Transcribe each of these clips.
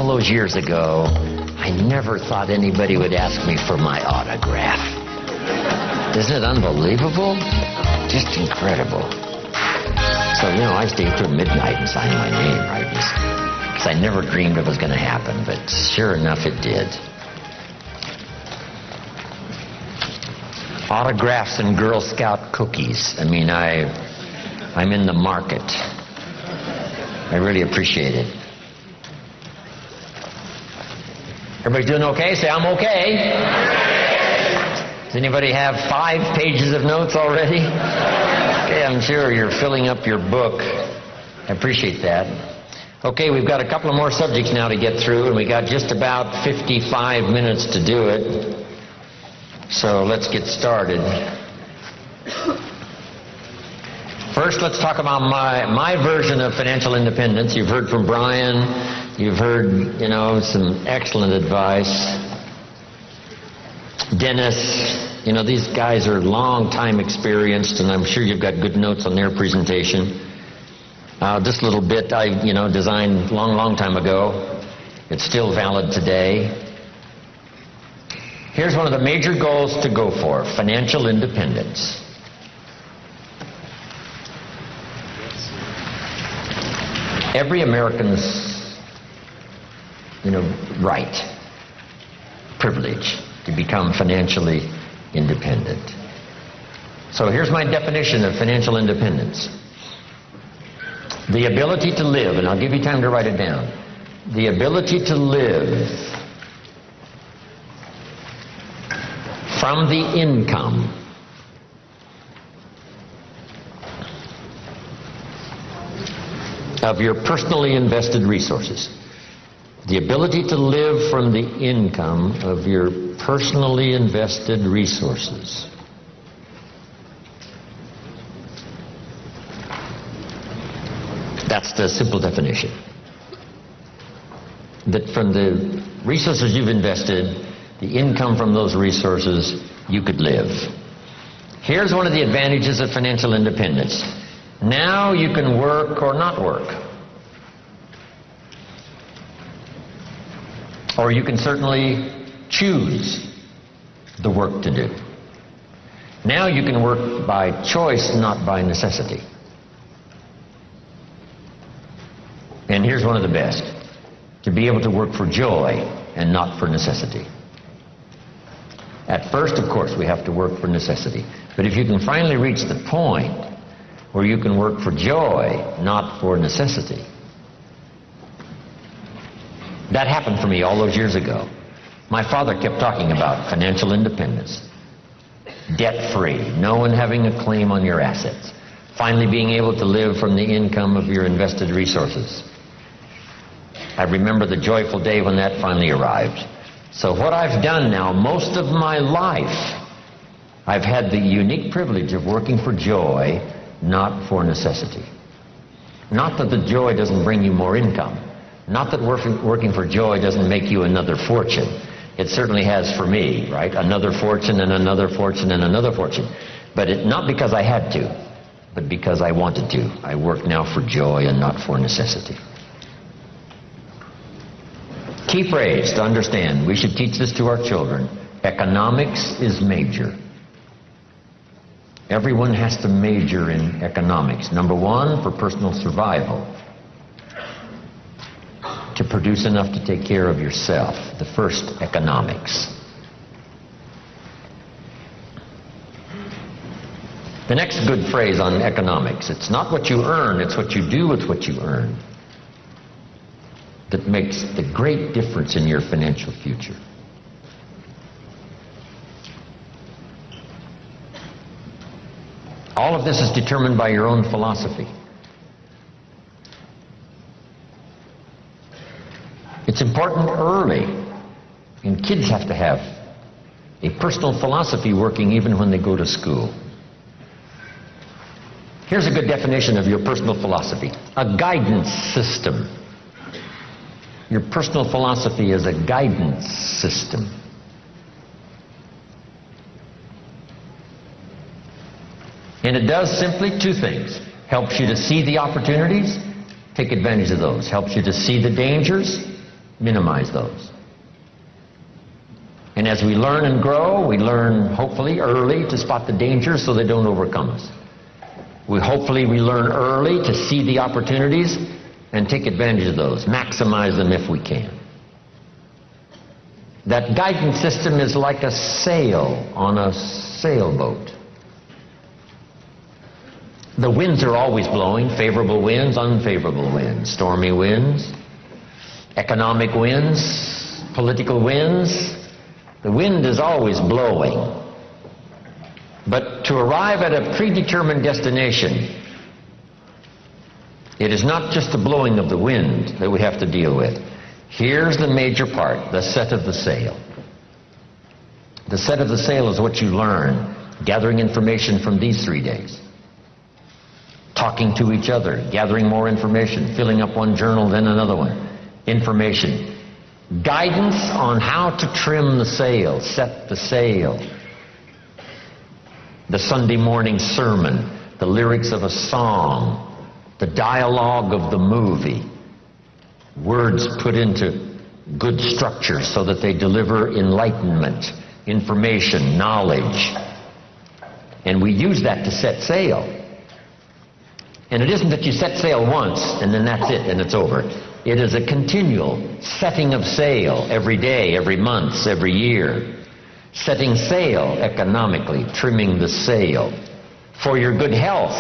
all those years ago, I never thought anybody would ask me for my autograph. Isn't it unbelievable? Just incredible. So, I stayed till midnight and signed my name, right? Because I never dreamed it was going to happen, but sure enough, it did. Autographs and Girl Scout cookies. I'm in the market. I really appreciate it. Everybody doing okay? Say, I'm okay. Does anybody have 5 pages of notes already? Okay, I'm sure you're filling up your book. I appreciate that. Okay, we've got a couple of more subjects now to get through, and we got just about 55 minutes to do it. So let's get started. First, let's talk about my version of financial independence. You've heard from Brian. You've heard, some excellent advice. Dennis, these guys are long time experienced, and I'm sure you've got good notes on their presentation. This little bit I, designed long time ago. It's still valid today. Here's one of the major goals to go for: financial independence. Every American's, right, privilege to become financially independent. So here's my definition of financial independence. The ability to live, and I'll give you time to write it down. The ability to live from the income of your personally invested resources. The ability to live from the income of your personally invested resources. That's the simple definition. That from the resources you've invested, the income from those resources, you could live. Here's one of the advantages of financial independence. Now you can work or not work. Or you can certainly choose the work to do. Now you can work by choice, not by necessity. And here's one of the best: to be able to work for joy and not for necessity. At first, of course, we have to work for necessity. But if you can finally reach the point where you can work for joy, not for necessity. That happened for me all those years ago. My father kept talking about financial independence, debt-free, no one having a claim on your assets, finally being able to live from the income of your invested resources. I remember the joyful day when that finally arrived. So what I've done now, most of my life, I've had the unique privilege of working for joy, not for necessity. Not that the joy doesn't bring you more income. Not that working for joy doesn't make you another fortune. It certainly has for me, right? Another fortune and another fortune and another fortune. But not because I had to, but because I wanted to. I work now for joy and not for necessity. Key phrase to understand, we should teach this to our children: economics is major. Everyone has to major in economics. Number one, for personal survival. To produce enough to take care of yourself. The first, economics. The next good phrase on economics: it's not what you earn, it's what you do with what you earn that makes the great difference in your financial future. All of this is determined by your own philosophy. It's important early, and kids have to have a personal philosophy working even when they go to school. Here's a good definition of your personal philosophy: a guidance system. Your personal philosophy is a guidance system. And it does simply two things: helps you to see the opportunities, take advantage of those; helps you to see the dangers, minimize those. And as we learn and grow, we learn hopefully early to spot the dangers so they don't overcome us. Hopefully we learn early to see the opportunities and take advantage of those, maximize them if we can. That guidance system is like a sail on a sailboat. The winds are always blowing, favorable winds, unfavorable winds, stormy winds, economic winds, political winds. The wind is always blowing. But to arrive at a predetermined destination, it is not just the blowing of the wind that we have to deal with. Here's the major part, the set of the sail. The set of the sail is what you learn, gathering information from these 3 days. Talking to each other, gathering more information, filling up one journal, then another one. Information. Guidance on how to trim the sail, set the sail. The Sunday morning sermon, the lyrics of a song, the dialogue of the movie. Words put into good structure so that they deliver enlightenment, information, knowledge. And we use that to set sail. And it isn't that you set sail once and then that's it and it's over. It is a continual setting of sail every day, every month, every year. Setting sail economically, trimming the sail. For your good health,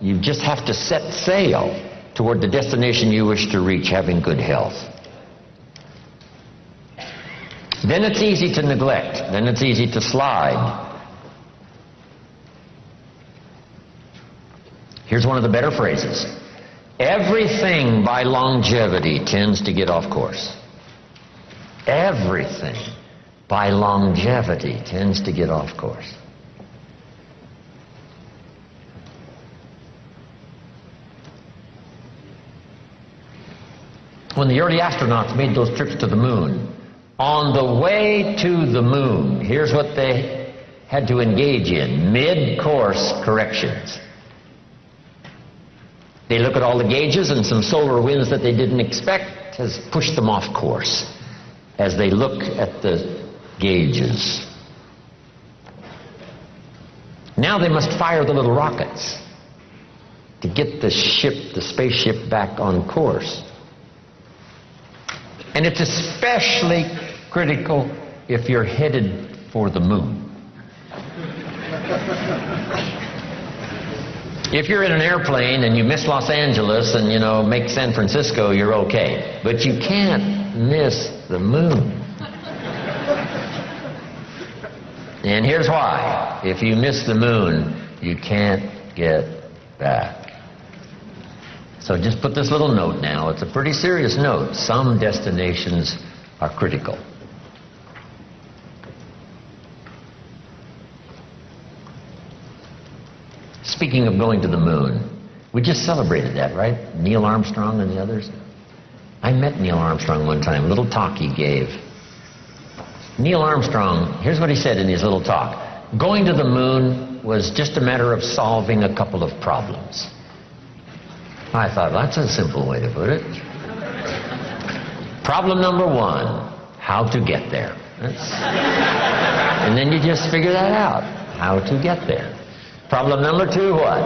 you just have to set sail toward the destination you wish to reach, having good health. Then it's easy to neglect. Then it's easy to slide. Here's one of the better phrases. Everything by longevity tends to get off course. Everything by longevity tends to get off course. When the early astronauts made those trips to the moon, on the way to the moon, here's what they had to engage in: mid-course corrections. They look at all the gauges, and some solar winds that they didn't expect has pushed them off course as they look at the gauges. Now they must fire the little rockets to get the spaceship back on course. And it's especially critical if you're headed for the moon. If you're in an airplane and you miss Los Angeles and, make San Francisco, you're okay. But you can't miss the moon. And here's why. If you miss the moon, you can't get back. So just put this little note now. It's a pretty serious note. Some destinations are critical. Speaking of going to the moon, we just celebrated that, right? Neil Armstrong and the others. I met Neil Armstrong one time, a little talk he gave. Neil Armstrong, here's what he said in his little talk. Going to the moon was just a matter of solving a couple of problems. I thought, that's a simple way to put it. Problem number one, how to get there. And then you just figure that out, how to get there. Problem number two, what?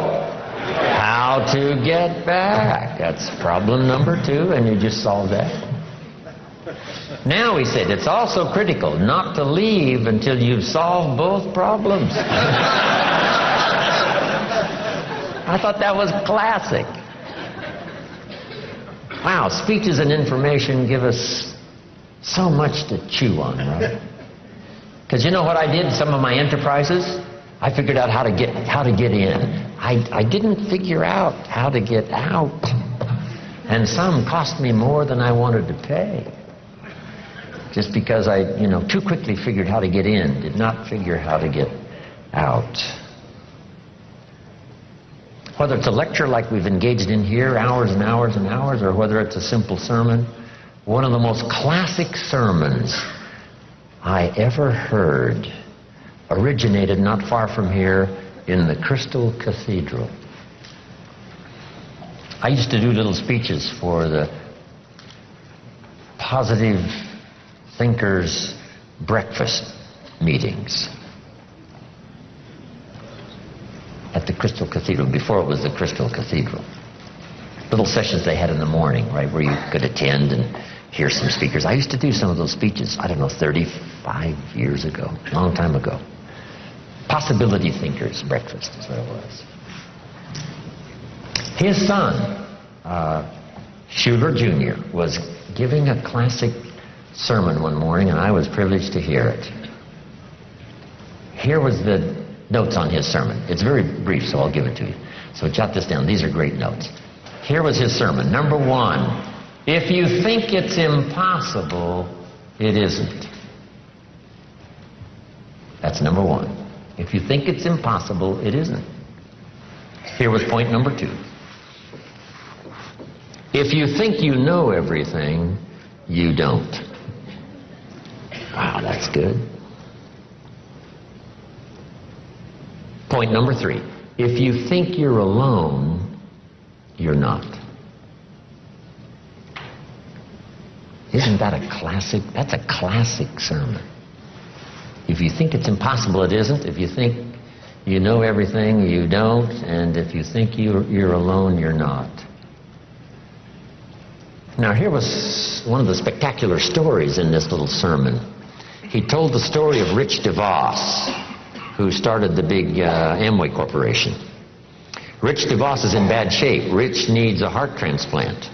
How to get back. That's problem number two, and you just solve that. Now, he said, it's also critical not to leave until you've solved both problems. I thought that was classic. Wow, speeches and information give us so much to chew on, right? Because you know what I did in some of my enterprises? I figured out how to get in. I didn't figure out how to get out. And some cost me more than I wanted to pay. Just because I, too quickly figured how to get in, did not figure how to get out. Whether it's a lecture like we've engaged in here, hours and hours and hours, or whether it's a simple sermon, one of the most classic sermons I ever heard originated not far from here in the Crystal Cathedral. I used to do little speeches for the positive thinkers breakfast meetings at the Crystal Cathedral, before it was the Crystal Cathedral. Little sessions they had in the morning, right, where you could attend and hear some speakers. I used to do some of those speeches, I don't know, 35 years ago, a long time ago. Possibility Thinkers Breakfast is what it was. His son, Schuler Jr., was giving a classic sermon one morning, and I was privileged to hear it. Here was the notes on his sermon. It's very brief, so I'll give it to you. So jot this down. These are great notes. Here was his sermon. Number one, if you think it's impossible, it isn't. That's number one. If you think it's impossible, it isn't. Here was point number two. If you think you know everything, you don't. Wow, that's good. Point number three. If you think you're alone, you're not. Isn't that a classic? That's a classic sermon. If you think it's impossible, it isn't. If you think you know everything, you don't. And if you think you're alone, you're not. Now, here was one of the spectacular stories in this little sermon. He told the story of Rich DeVos, who started the big Amway Corporation. Rich DeVos is in bad shape. Rich needs a heart transplant.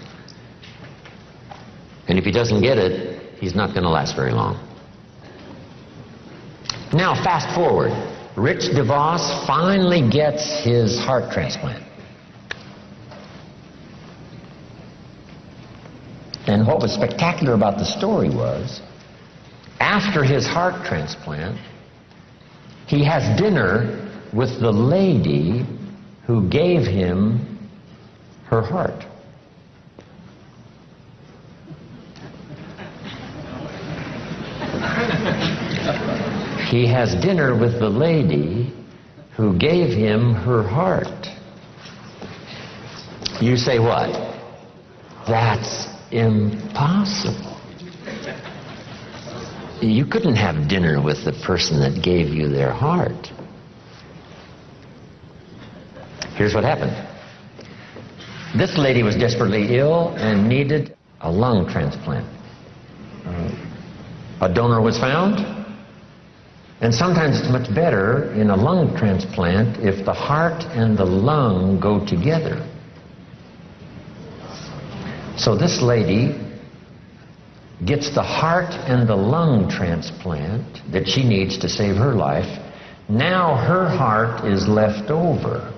And if he doesn't get it, he's not going to last very long. Now, fast forward. Rich DeVos finally gets his heart transplant. And what was spectacular about the story was, after his heart transplant, he has dinner with the lady who gave him her heart. He has dinner with the lady who gave him her heart. You say what? That's impossible. You couldn't have dinner with the person that gave you their heart. Here's what happened. This lady was desperately ill and needed a lung transplant. A donor was found, and sometimes it's much better in a lung transplant if the heart and the lung go together. So this lady gets the heart and the lung transplant that she needs to save her life. Now her heart is left over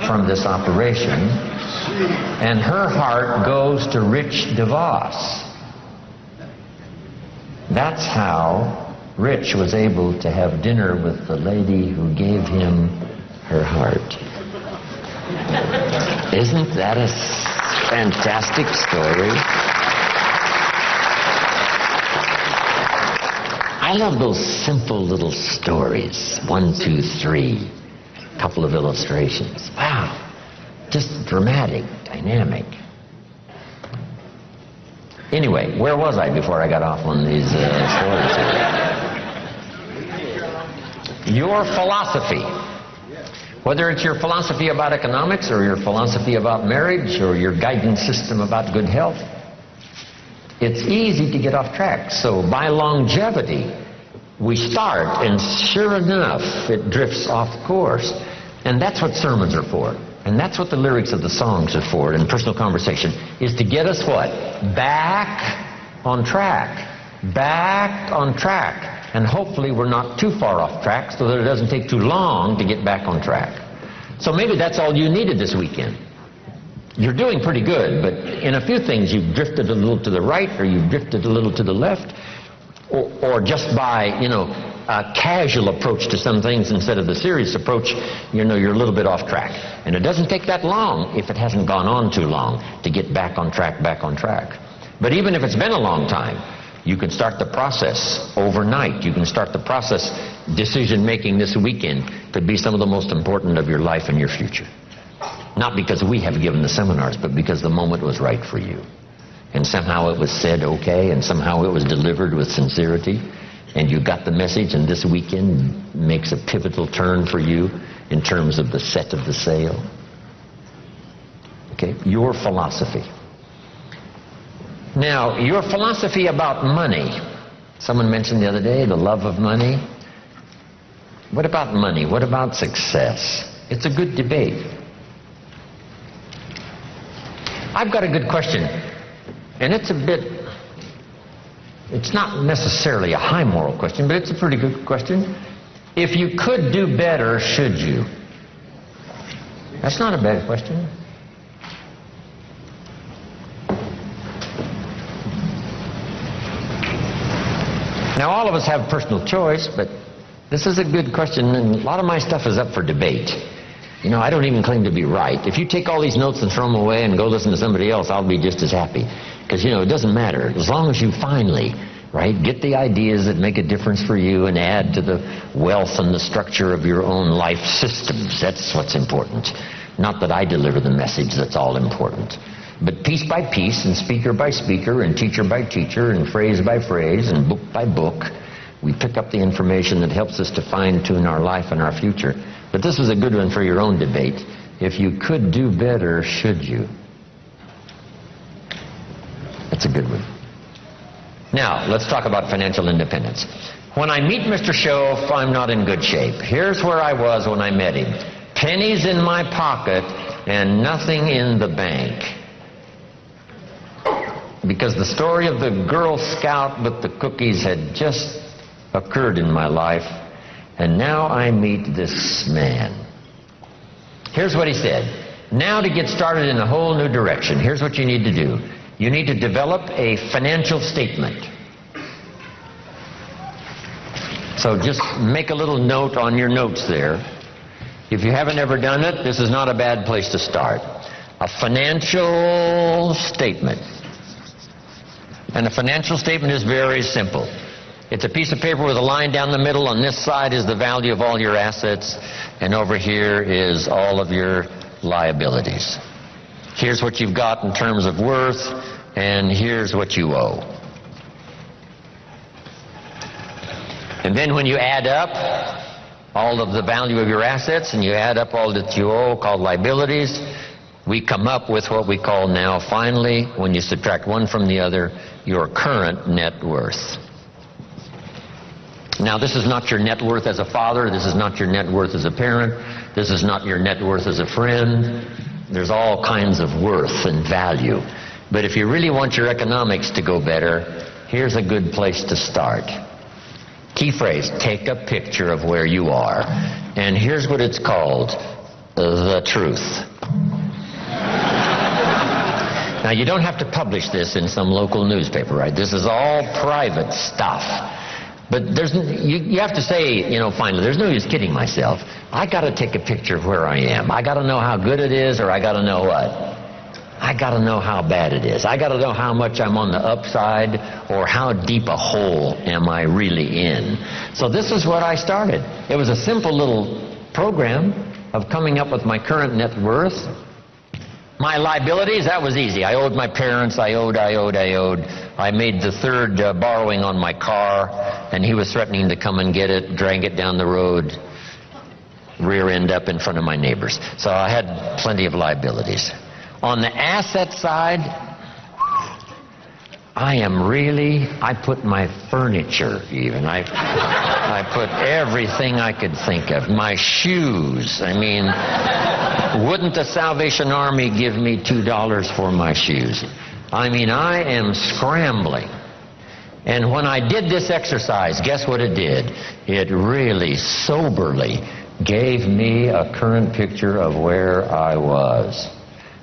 from this operation, and her heart goes to Rich DeVos. That's how Rich was able to have dinner with the lady who gave him her heart. Isn't that a fantastic story? I love those simple little stories. 1, 2, 3. Couple of illustrations. Wow. Just dramatic, dynamic. Anyway, where was I before I got off on these stories? Your philosophy. Whether it's your philosophy about economics or your philosophy about marriage or your guidance system about good health, it's easy to get off track. So by longevity, we start, and sure enough, it drifts off course. And that's what sermons are for. And that's what the lyrics of the songs are for, and personal conversation, is to get us what? Back on track. Back on track. And hopefully we're not too far off track so that it doesn't take too long to get back on track. So maybe that's all you needed this weekend. You're doing pretty good, but in a few things you've drifted a little to the right, or you've drifted a little to the left, or just by, a casual approach to some things instead of the serious approach, you're a little bit off track. And it doesn't take that long, if it hasn't gone on too long, to get back on track, back on track. But even if it's been a long time, you can start the process overnight. You can start the process. Decision-making this weekend could be some of the most important of your life and your future. Not because we have given the seminars, but because the moment was right for you. and somehow it was said okay, and somehow it was delivered with sincerity, and you got the message, and this weekend makes a pivotal turn for you in terms of the set of the sail. Okay, your philosophy. Now, your philosophy about money. Someone mentioned the other day the love of money. What about money? What about success? It's a good debate. I've got a good question, and it's not necessarily a high moral question, but it's a pretty good question. If you could do better, should you? That's not a bad question. Now, all of us have personal choice, but this is a good question, and a lot of my stuff is up for debate. You know, I don't even claim to be right. If you take all these notes and throw them away and go listen to somebody else, I'll be just as happy. Because, you know, it doesn't matter. As long as you finally, right, get the ideas that make a difference for you and add to the wealth and the structure of your own life systems. That's what's important. Not that I deliver the message, that's all important. But piece by piece, and speaker by speaker, and teacher by teacher, and phrase by phrase, and book by book, we pick up the information that helps us to fine-tune our life and our future. But this is a good one for your own debate. If you could do better, should you? That's a good one. Now, let's talk about financial independence. When I meet Mr. Shoaff, I'm not in good shape. Here's where I was when I met him. Pennies in my pocket and nothing in the bank. Because the story of the Girl Scout with the cookies had just occurred in my life, and now I meet this man. Here's what he said. Now, to get started in a whole new direction, here's what you need to do. You need to develop a financial statement. So just make a little note on your notes there. If you haven't ever done it, this is not a bad place to start. A financial statement. And a financial statement is very simple. It's a piece of paper with a line down the middle. On this side is the value of all your assets, and over here is all of your liabilities. Here's what you've got in terms of worth, and here's what you owe. And then when you add up all of the value of your assets, and you add up all that you owe, called liabilities, we come up with what we call now, finally, when you subtract one from the other, your current net worth. Now, this is not your net worth as a father. This is not your net worth as a parent. This is not your net worth as a friend. There's all kinds of worth and value. But if you really want your economics to go better, here's a good place to start. Key phrase, take a picture of where you are. And here's what it's called, the truth. Now, you don't have to publish this in some local newspaper, right? This is all private stuff. But you have to say, you know, finally, there's no use kidding myself. I got to take a picture of where I am. I got to know how good it is, or I got to know what? I got to know how bad it is. I got to know how much I'm on the upside, or how deep a hole am I really in. So this is what I started. It was a simple little program of coming up with my current net worth. My liabilities, that was easy. I owed my parents, I owed. I made the third borrowing on my car, and he was threatening to come and get it, drag it down the road, rear end up in front of my neighbors. So I had plenty of liabilities. On the asset side, I put my furniture even. I put everything I could think of. My shoes. I mean, wouldn't the Salvation Army give me $2 for my shoes? I mean, I am scrambling. And when I did this exercise, guess what it did? It really soberly gave me a current picture of where I was.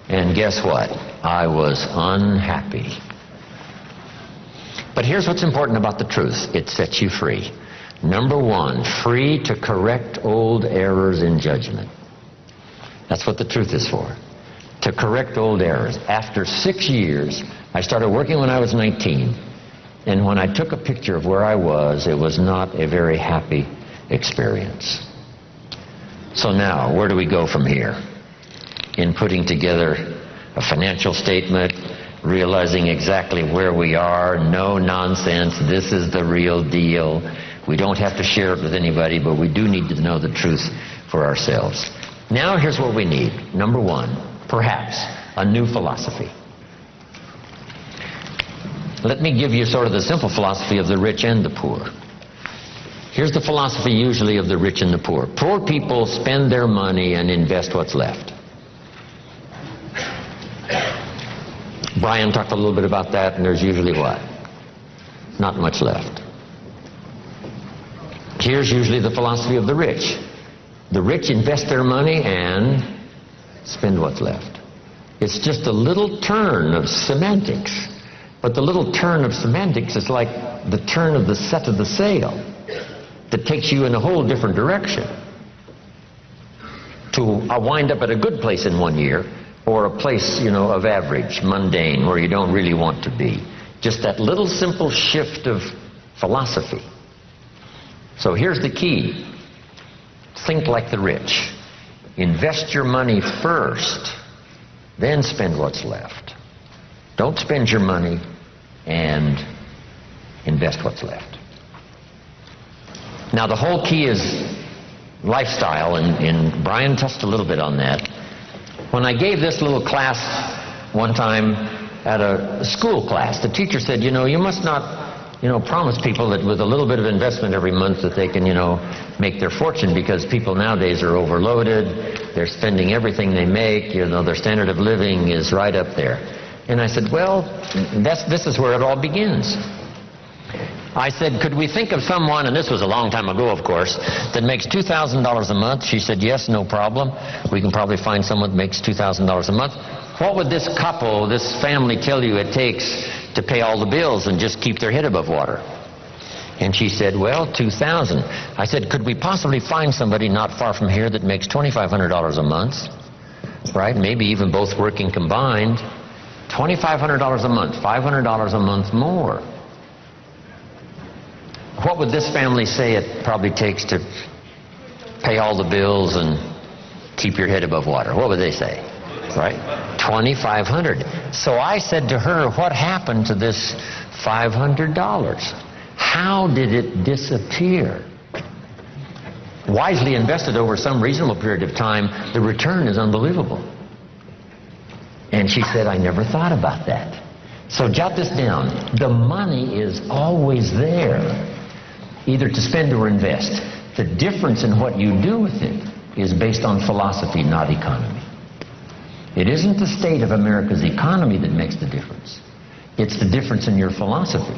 And guess what? I was unhappy. But here's what's important about the truth. It sets you free. Number one, free to correct old errors in judgment. That's what the truth is for. To correct old errors. After 6 years, I started working when I was 19. And when I took a picture of where I was, it was not a very happy experience. So now, where do we go from here? In putting together a financial statement, realizing exactly where we are, no nonsense, this is the real deal. We don't have to share it with anybody, but we do need to know the truth for ourselves. Now here's what we need. Number one, perhaps a new philosophy. Let me give you sort of the simple philosophy of the rich and the poor. Here's the philosophy usually of the rich and the poor. Poor people spend their money and invest what's left. Brian talked a little bit about that, and there's usually what? Not much left. Here's usually the philosophy of the rich. The rich invest their money and spend what's left. It's just a little turn of semantics. But the little turn of semantics is like the turn of the set of the sail that takes you in a whole different direction to wind up at a good place in 1 year, or a place, of average, mundane, where you don't really want to be. Just that little simple shift of philosophy. So here's the key. Think like the rich. Invest your money first, then spend what's left. Don't spend your money and invest what's left. Now the whole key is lifestyle, and Brian touched a little bit on that. When I gave this little class one time at a school class, the teacher said, you must not, promise people that with a little bit of investment every month that they can, make their fortune, because people nowadays are overloaded. They're spending everything they make. Their standard of living is right up there. And I said, well, this is where it all begins. I said, could we think of someone, and this was a long time ago, of course, that makes $2,000 a month? She said, yes, no problem. We can probably find someone that makes $2,000 a month. What would this couple, this family tell you it takes to pay all the bills and just keep their head above water? And she said, well, $2,000. I said, could we possibly find somebody not far from here that makes $2,500 a month? Right? Maybe even both working combined. $2,500 a month, $500 a month more. What would this family say it probably takes to pay all the bills and keep your head above water? What would they say? Right? $2,500. So I said to her, what happened to this $500? How did it disappear? Wisely invested over some reasonable period of time, the return is unbelievable. And she said, I never thought about that. So jot this down. The money is always there, either to spend or invest. The difference in what you do with it is based on philosophy, not economy. It isn't the state of America's economy that makes the difference. It's the difference in your philosophy.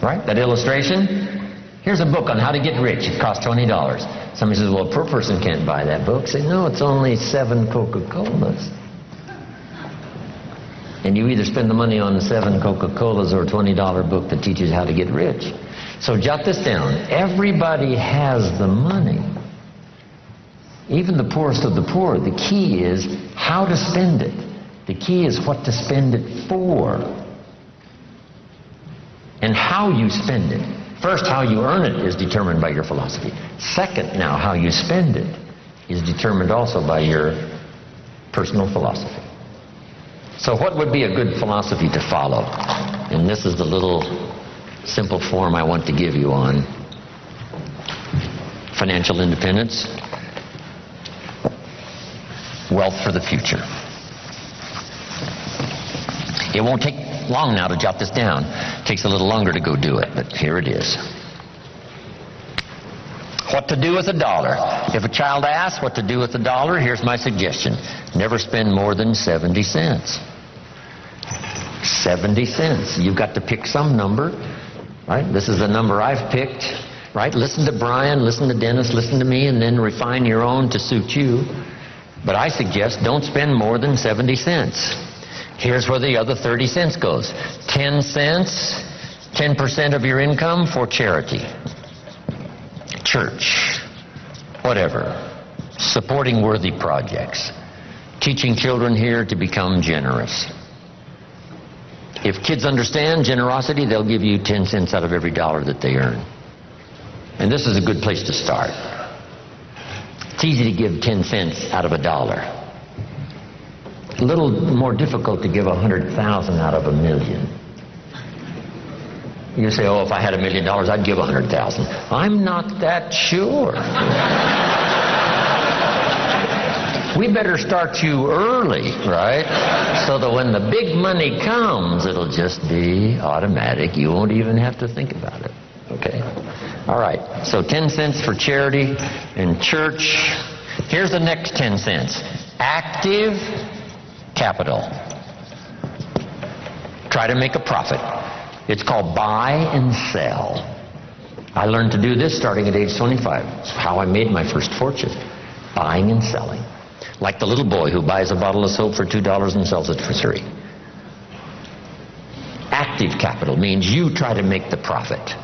Right? That illustration? Here's a book on how to get rich. It costs $20. Somebody says, well, a poor person can't buy that book. Say, no, it's only 7 Coca-Colas. And you either spend the money on 7 Coca-Colas or a $20 book that teaches how to get rich. So jot this down. Everybody has the money. Even the poorest of the poor. The key is how to spend it. The key is what to spend it for. And how you spend it. First, how you earn it is determined by your philosophy. Second, now, how you spend it is determined also by your personal philosophy. So what would be a good philosophy to follow? And this is the little simple form I want to give you on financial independence, wealth for the future. It won't take long now to jot this down. It takes a little longer to go do it, but here it is. What to do with a dollar? If a child asks what to do with a dollar, here's my suggestion. Never spend more than 70 cents. 70 cents. You've got to pick some number, right? This is the number I've picked, right? Listen to Brian, listen to Dennis, listen to me, and then refine your own to suit you. But I suggest don't spend more than 70 cents. Here's where the other 30 cents goes. 10 cents, 10% of your income for charity, church, whatever, supporting worthy projects, teaching children here to become generous. If kids understand generosity, they'll give you 10 cents out of every dollar that they earn. And this is a good place to start. It's easy to give 10 cents out of a dollar. A little more difficult to give 100,000 out of 1,000,000. You say, oh, if I had $1 million, I'd give 100,000. I'm not that sure. We better start you early, right? So that when the big money comes, it'll just be automatic. You won't even have to think about it. Okay? All right. So 10 cents for charity and church. Here's the next 10 cents. Active capital. Try to make a profit. It's called buy and sell. I learned to do this starting at age 25. It's how I made my first fortune. Buying and selling. Like the little boy who buys a bottle of soap for $2 and sells it for $3. Active capital means you try to make the profit.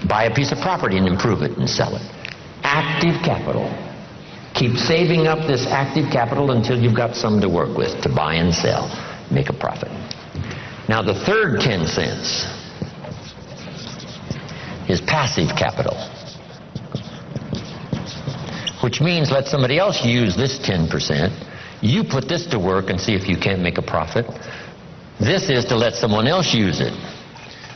Buy a piece of property and improve it and sell it. Active capital. Keep saving up this active capital until you've got some to work with to buy and sell. Make a profit. Now the third 10 cents is passive capital, which means let somebody else use this 10%. You put this to work and see if you can't make a profit. This is to let someone else use it.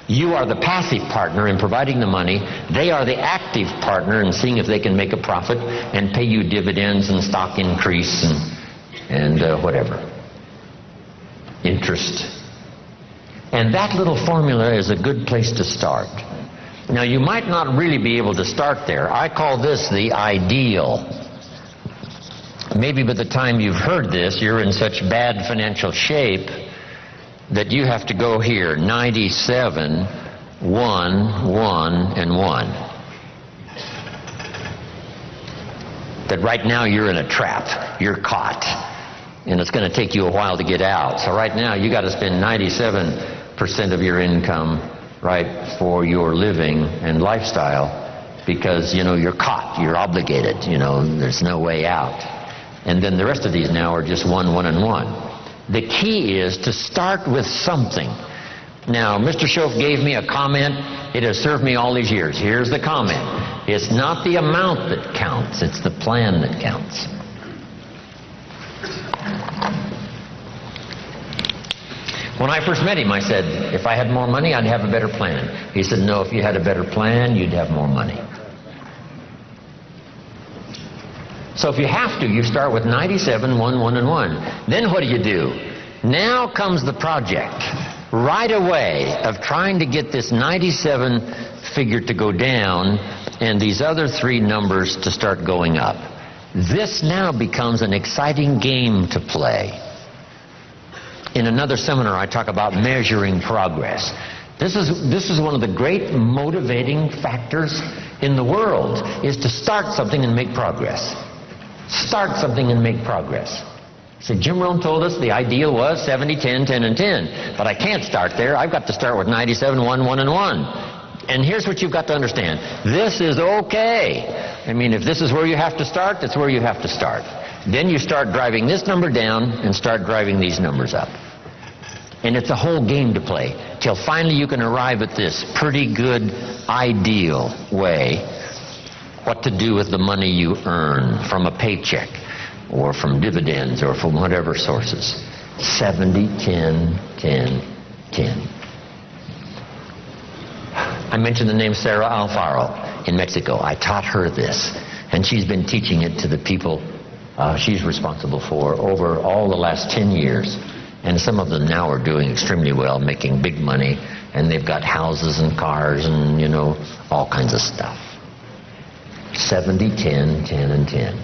You are the passive partner in providing the money. They are the active partner in seeing if they can make a profit and pay you dividends and stock increase and whatever. Interest. And that little formula is a good place to start. Now, you might not really be able to start there. I call this the ideal. Maybe by the time you've heard this, you're in such bad financial shape that you have to go here, 97, 1, 1, and 1. That right now you're in a trap. You're caught. And it's going to take you a while to get out. So right now you got to spend 97% of your income, right, for your living and lifestyle because, you know, you're caught. You're obligated. You know, there's no way out. And then the rest of these now are just 1, 1, and 1. The key is to start with something. Now, Mr. Shoaff gave me a comment. It has served me all these years. Here's the comment. It's not the amount that counts. It's the plan that counts. When I first met him, I said, if I had more money, I'd have a better plan. He said, no, if you had a better plan, you'd have more money. So if you have to, you start with 97, 1, 1, and 1. Then what do? Now comes the project right away of trying to get this 97 figure to go down and these other 3 numbers to start going up. This now becomes an exciting game to play. In another seminar, I talk about measuring progress. This is one of the great motivating factors in the world, is to start something and make progress. Start something and make progress. So Jim Rohn told us the ideal was 70, 10, 10, and 10. But I can't start there. I've got to start with 97, 1, 1, and 1. And here's what you've got to understand. This is okay. I mean, if this is where you have to start, that's where you have to start. Then you start driving this number down and start driving these numbers up. And it's a whole game to play till finally you can arrive at this pretty good ideal way what to do with the money you earn from a paycheck or from dividends or from whatever sources. 70, 10, 10, 10. I mentioned the name Sarah Alfaro in Mexico. I taught her this, and she's been teaching it to the people she's responsible for over all the last 10 years. And some of them now are doing extremely well, making big money, and they've got houses and cars and, you know, all kinds of stuff. 70, 10, 10, and 10.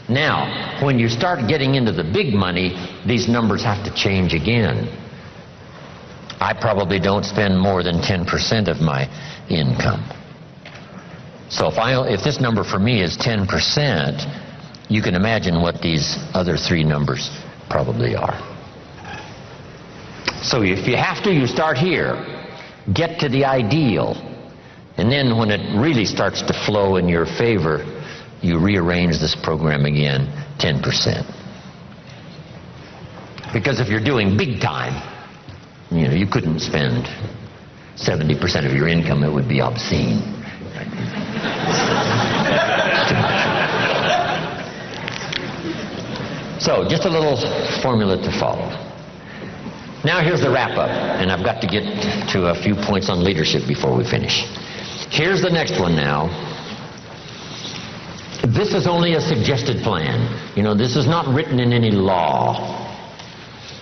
Now, when you start getting into the big money, these numbers have to change again. I probably don't spend more than 10% of my income. So if this number for me is 10%, you can imagine what these other 3 numbers probably are. So if you have to, you start here. Get to the ideal. And then when it really starts to flow in your favor, you rearrange this program again, 10%. Because if you're doing big time, you know, you couldn't spend 70% of your income. It would be obscene. So, just a little formula to follow. Now here's the wrap-up, and I've got to get to a few points on leadership before we finish. Here's the next one now. This is only a suggested plan. You know, this is not written in any law.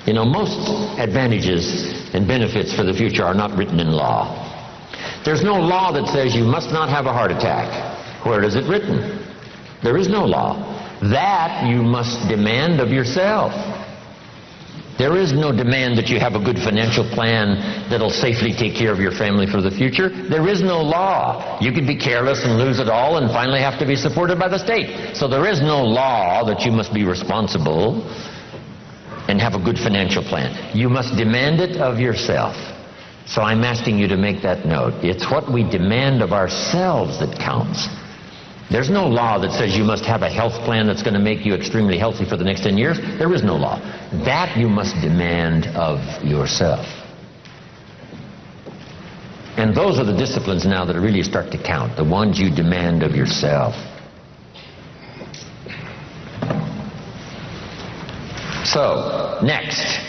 You know, most advantages and benefits for the future are not written in law. There's no law that says you must not have a heart attack. Where is it written? There is no law. That you must demand of yourself. There is no demand that you have a good financial plan that'll safely take care of your family for the future. There is no law. You could be careless and lose it all and finally have to be supported by the state. So there is no law that you must be responsible and have a good financial plan. You must demand it of yourself. So I'm asking you to make that note. It's what we demand of ourselves that counts. There's no law that says you must have a health plan that's going to make you extremely healthy for the next 10 years. There is no law. That you must demand of yourself. And those are the disciplines now that really start to count, the ones you demand of yourself. So, next,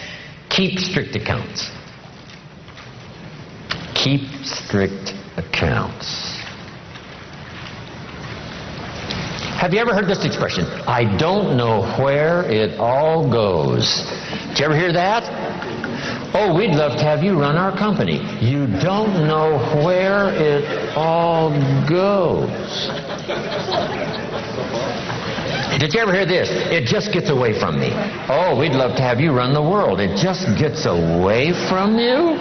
keep strict accounts. Keep strict accounts. Have you ever heard this expression? I don't know where it all goes. Did you ever hear that? Oh, we'd love to have you run our company. You don't know where it all goes. Did you ever hear this? It just gets away from me. Oh, we'd love to have you run the world. It just gets away from you?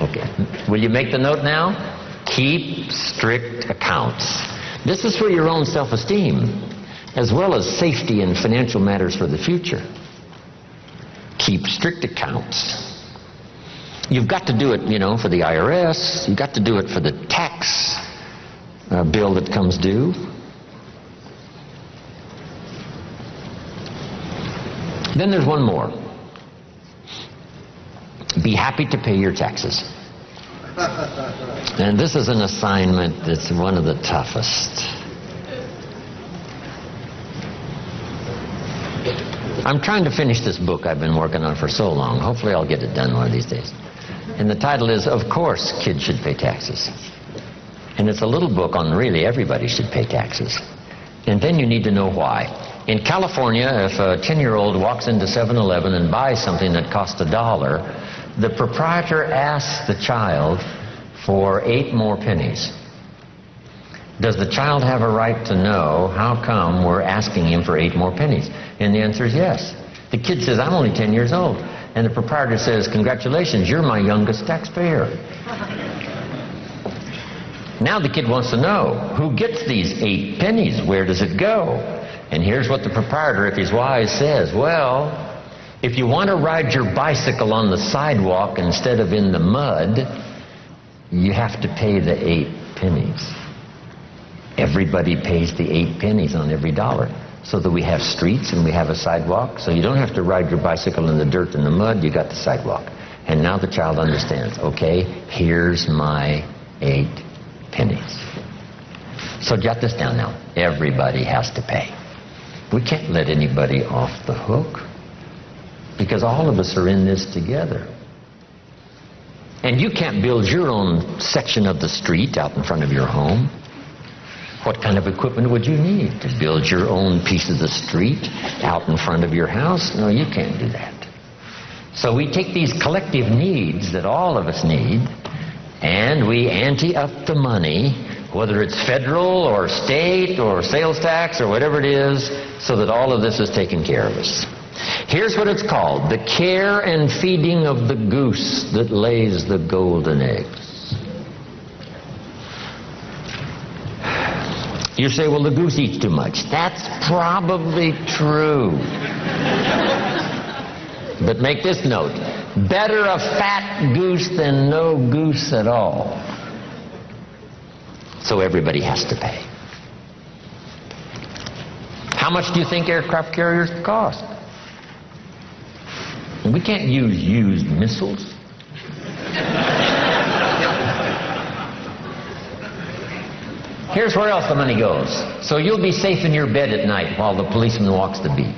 Okay. Will you make the note now? Keep strict accounts. This is for your own self-esteem, as well as safety and financial matters for the future. Keep strict accounts. You've got to do it, you know, for the IRS. You've got to do it for the tax bill that comes due. Then there's one more. Be happy to pay your taxes. And this is an assignment that's one of the toughest. I'm trying to finish this book I've been working on for so long. Hopefully I'll get it done one of these days. And the title is, Of Course Kids Should Pay Taxes. And it's a little book on really everybody should pay taxes. And then you need to know why. In California, if a 10-year-old walks into 7-Eleven and buys something that costs $1, the proprietor asks the child for 8 more pennies. Does the child have a right to know how come we're asking him for 8 more pennies? And the answer is yes. The kid says, I'm only 10 years old. And the proprietor says, congratulations, you're my youngest taxpayer. Now the kid wants to know, who gets these 8 pennies? Where does it go? And here's what the proprietor, if he's wise, says. Well, if you want to ride your bicycle on the sidewalk instead of in the mud, you have to pay the 8 pennies. Everybody pays the 8 pennies on every dollar, so that we have streets and we have a sidewalk. So you don't have to ride your bicycle in the dirt and the mud, you got the sidewalk. And now the child understands, okay, here's my 8 pennies. So jot this down now. Everybody has to pay. We can't let anybody off the hook, because all of us are in this together. And you can't build your own section of the street out in front of your home. What kind of equipment would you need to build your own piece of the street out in front of your house? No, you can't do that. So we take these collective needs that all of us need, and we ante up the money, whether it's federal or state or sales tax or whatever it is, so that all of this is taken care of us. Here's what it's called: the care and feeding of the goose that lays the golden eggs. You say, well, the goose eats too much. That's probably true. But make this note: better a fat goose than no goose at all. So everybody has to pay. How much do you think aircraft carriers cost? We can't use used missiles. Here's where else the money goes. So you'll be safe in your bed at night while the policeman walks the beat.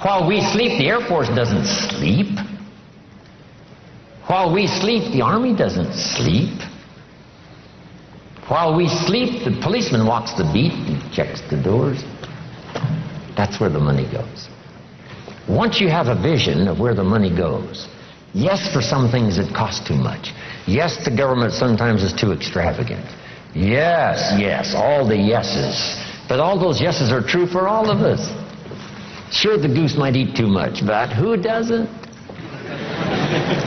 While we sleep, the Air Force doesn't sleep. While we sleep, the Army doesn't sleep. While we sleep, the policeman walks the beat and checks the doors. That's where the money goes. Once you have a vision of where the money goes, yes, for some things it costs too much. Yes, the government sometimes is too extravagant. Yes, all the yeses. But all those yeses are true for all of us. Sure, the goose might eat too much, but who doesn't?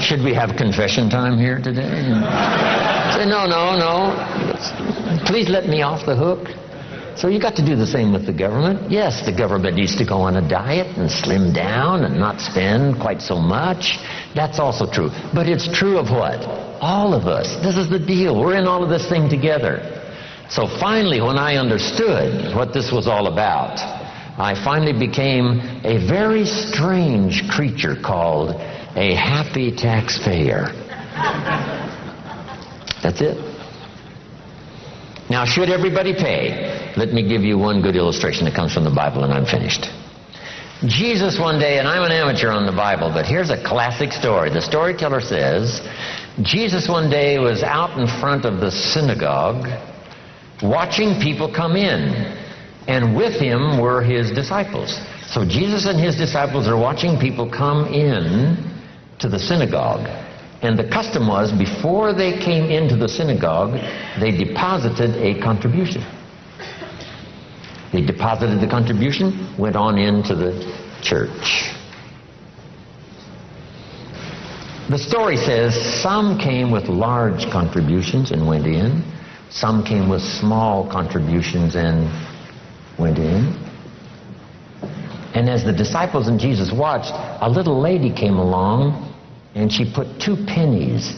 Should we have confession time here today? Say, no. Please let me off the hook. So you got to do the same with the government. Yes, the government needs to go on a diet and slim down and not spend quite so much. That's also true. But it's true of what? All of us. This is the deal. We're in all of this thing together. So finally, when I understood what this was all about, I finally became a very strange creature called a happy taxpayer. That's it. Now, should everybody pay? Let me give you one good illustration that comes from the Bible, and I'm finished. Jesus one day, and I'm an amateur on the Bible, but here's a classic story. The storyteller says, Jesus one day was out in front of the synagogue watching people come in, and with him were his disciples. So Jesus and his disciples are watching people come in to the synagogue. And the custom was, before they came into the synagogue, they deposited a contribution. They deposited the contribution, went on into the church. The story says some came with large contributions and went in. Some came with small contributions and went in. And as the disciples and Jesus watched, a little lady came along and she put 2 pennies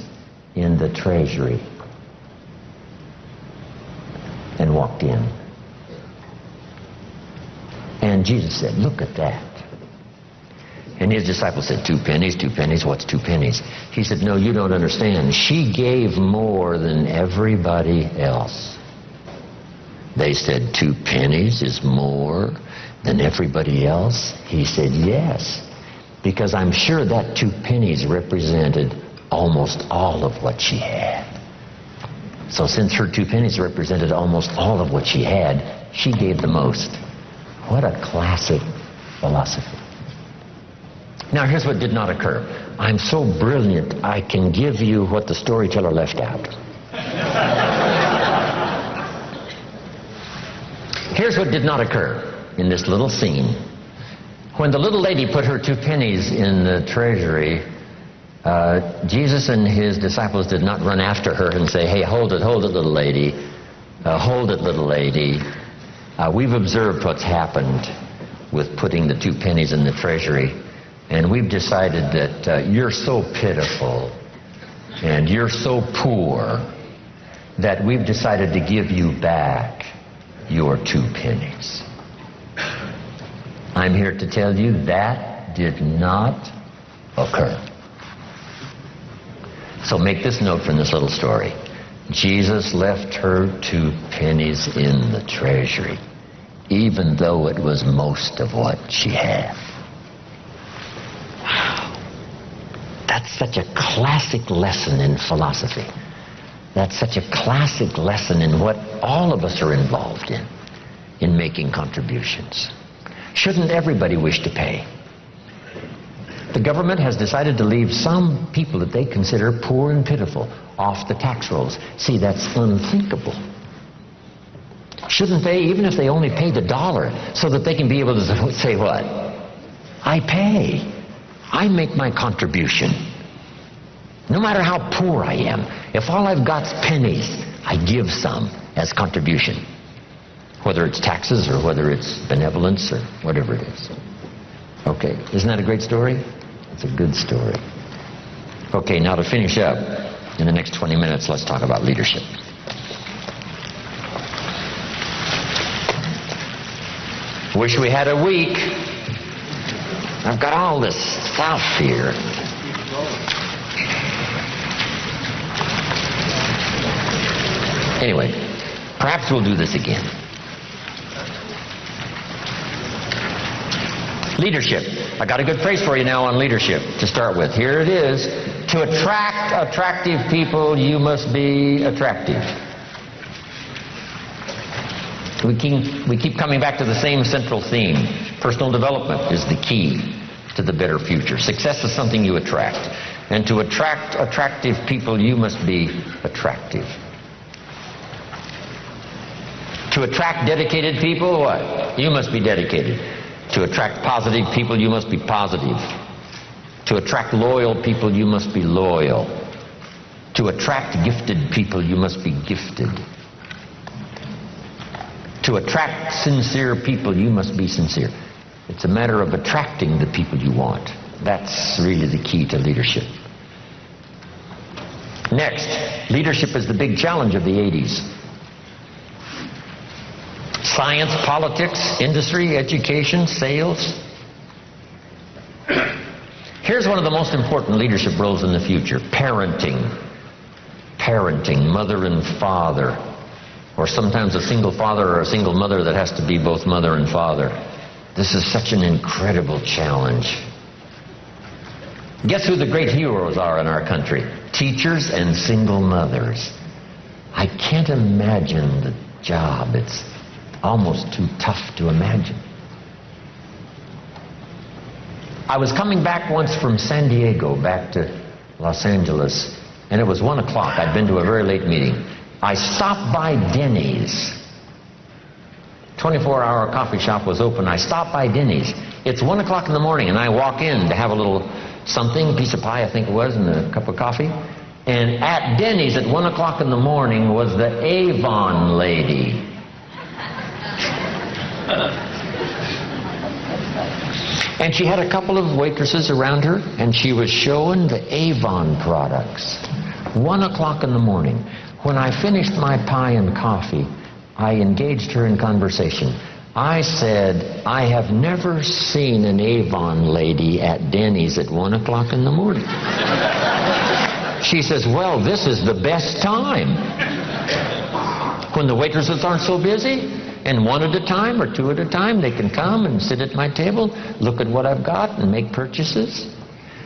in the treasury and walked in. And Jesus said, "Look at that." And his disciples said, 2 pennies, 2 pennies, what's 2 pennies? He said, "No, you don't understand. She gave more than everybody else." They said, 2 pennies is more than everybody else? He said, "Yes, because I'm sure that 2 pennies represented almost all of what she had." So since her 2 pennies represented almost all of what she had, she gave the most. What a classic philosophy. Now here's what did not occur. I'm so brilliant, I can give you what the storyteller left out. Here's what did not occur in this little scene. When the little lady put her 2 pennies in the treasury, Jesus and his disciples did not run after her and say, "Hey, hold it, little lady. Hold it, little lady. We've observed what's happened with putting the 2 pennies in the treasury, and we've decided that you're so pitiful and you're so poor that we've decided to give you back your 2 pennies. I'm here to tell you that did not occur. So make this note from this little story. Jesus left her 2 pennies in the treasury, even though it was most of what she had. Wow. That's such a classic lesson in philosophy. That's such a classic lesson in what all of us are involved in making contributions. Shouldn't everybody wish to pay? The government has decided to leave some people that they consider poor and pitiful off the tax rolls. See, that's unthinkable. Shouldn't they, even if they only paid $1, so that they can be able to say what? I pay. I make my contribution. No matter how poor I am, if all I've got's pennies, I give some as contribution. Whether it's taxes or whether it's benevolence or whatever it is. Okay, isn't that a great story? It's a good story. Okay, now to finish up, in the next 20 minutes, let's talk about leadership. Wish we had a week. I've got all this stuff here. Anyway, Perhaps we'll do this again. Leadership. I got a good phrase for you now on leadership to start with. Here it is. To attract attractive people, you must be attractive. We keep coming back to the same central theme. Personal development is the key to the better future. Success is something you attract. And to attract attractive people, you must be attractive. To attract dedicated people, what? You must be dedicated. To attract positive people, you must be positive. To attract loyal people, you must be loyal. To attract gifted people, you must be gifted. To attract sincere people, you must be sincere. It's a matter of attracting the people you want. That's really the key to leadership. Next, leadership is the big challenge of the 80s. Science, politics, industry, education, sales. Here's one of the most important leadership roles in the future. Parenting. Parenting, mother and father. Or sometimes a single father or a single mother that has to be both mother and father. This is such an incredible challenge. Guess who the great heroes are in our country? Teachers and single mothers. I can't imagine the job. It's almost too tough to imagine. I was coming back once from San Diego back to Los Angeles, and it was 1 o'clock. I'd been to a very late meeting. I stopped by Denny's. 24-hour coffee shop was open. I stopped by Denny's. It's 1 o'clock in the morning, and I walk in to have a little something, piece of pie I think it was, and a cup of coffee. And at Denny's at 1 o'clock in the morning was the Avon lady. And she had a couple of waitresses around her, and she was showing the Avon products. 1 o'clock in the morning. When I finished my pie and coffee, I engaged her in conversation. I said, I have never seen an Avon lady at Denny's at 1 o'clock in the morning. She says, well, this is the best time. When the waitresses aren't so busy, and one at a time or two at a time, they can come and sit at my table, look at what I've got, and make purchases.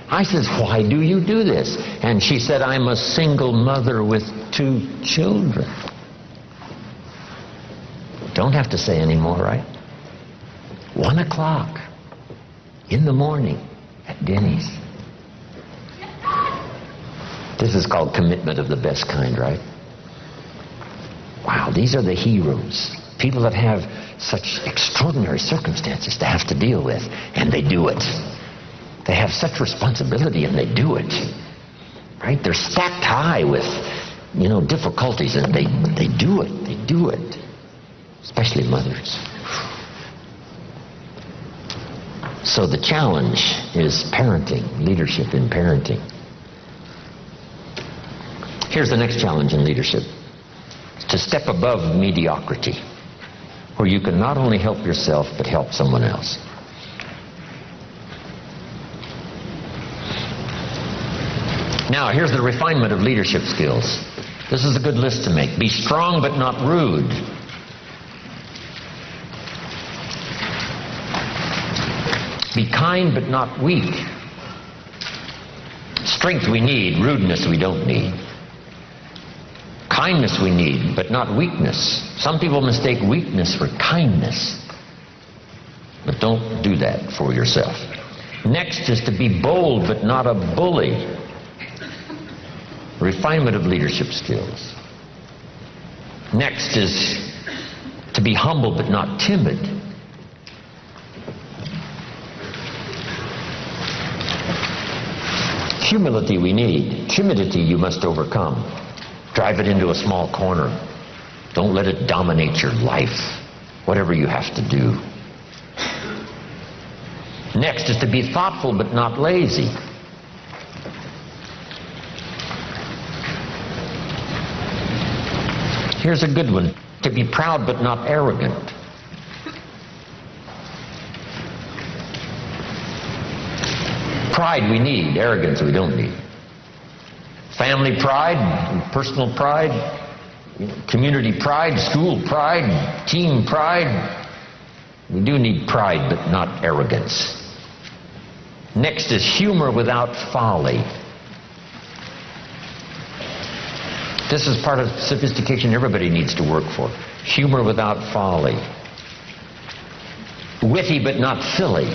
I says, why do you do this? And she said, I'm a single mother with 2 children. Don't have to say any more, right? 1 o'clock in the morning at Denny's. This is called commitment of the best kind, right? Wow, these are the heroes. People that have such extraordinary circumstances to have to deal with, and they do it. They have such responsibility, and they do it. Right? They're stacked high with, difficulties, and they do it. They do it. Especially mothers. So the challenge is parenting, leadership in parenting. Here's the next challenge in leadership. To step above mediocrity, where you can not only help yourself, but help someone else. Now, here's the refinement of leadership skills. This is a good list to make. Be strong, but not rude. Be kind, but not weak. Strength we need, rudeness we don't need. Kindness we need, but not weakness. Some people mistake weakness for kindness. But don't do that for yourself. Next is to be bold, but not a bully. Refinement of leadership skills. Next is to be humble, but not timid. Humility we need. Timidity you must overcome. Drive it into a small corner. Don't let it dominate your life, whatever you have to do. Next is to be thoughtful but not lazy. Here's a good one. To be proud but not arrogant. Pride we need, arrogance we don't need. Family pride, personal pride, community pride, school pride, team pride. We do need pride, but not arrogance. Next is humor without folly. This is part of sophistication everybody needs to work for. Humor without folly. Witty but not silly.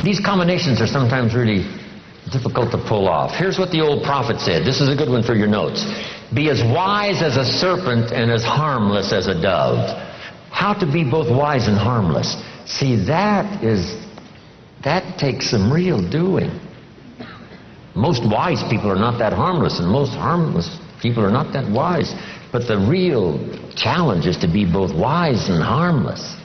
These combinations are sometimes really difficult to pull off. Here's what the old prophet said. This is a good one for your notes. Be as wise as a serpent and as harmless as a dove. How to be both wise and harmless. See, that takes some real doing. Most wise people are not that harmless, and most harmless people are not that wise. But the real challenge is to be both wise and harmless.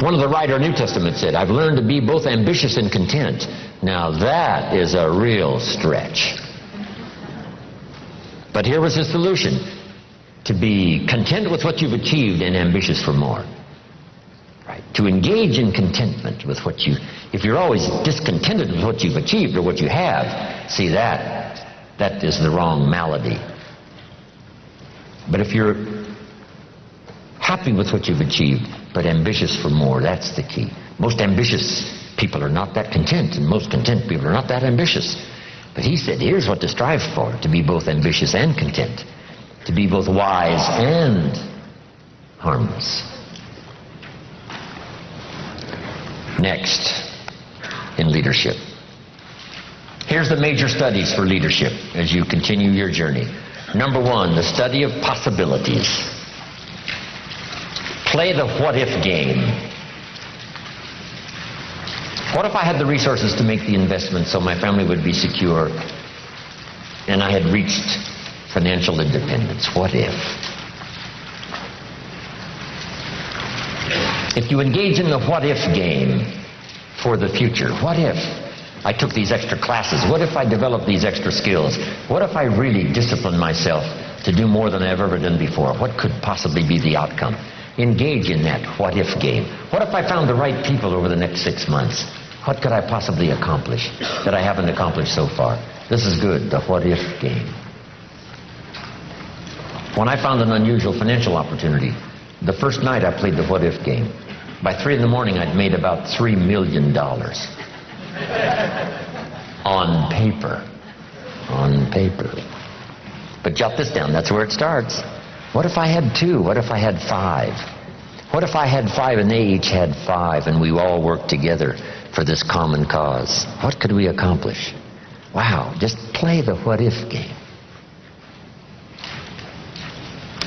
One of the writers of the New Testament said, I've learned to be both ambitious and content. Now that is a real stretch. But here was his solution. To be content with what you've achieved and ambitious for more. Right? To engage in contentment with what you... If you're always discontented with what you've achieved or what you have, see that is the wrong malady. But if you're happy with what you've achieved, but ambitious for more, that's the key. Most ambitious people are not that content, and most content people are not that ambitious. But he said, here's what to strive for, to be both ambitious and content, to be both wise and harmless. Next, in leadership. Here's the major studies for leadership as you continue your journey. Number one, the study of possibilities. Play the what-if game. What if I had the resources to make the investment so my family would be secure and I had reached financial independence? What if? If you engage in the what-if game for the future, what if I took these extra classes? What if I developed these extra skills? What if I really disciplined myself to do more than I've ever done before? What could possibly be the outcome? Engage in that what-if game. What if I found the right people over the next 6 months? What could I possibly accomplish that I haven't accomplished so far? This is good, the what-if game. When I found an unusual financial opportunity, the first night I played the what-if game. By 3 in the morning, I'd made about $3 million. On paper. On paper. But jot this down, that's where it starts. What if I had 2? What if I had 5? What if I had 5 and they each had 5 and we all worked together for this common cause? What could we accomplish? Wow, just play the what-if game.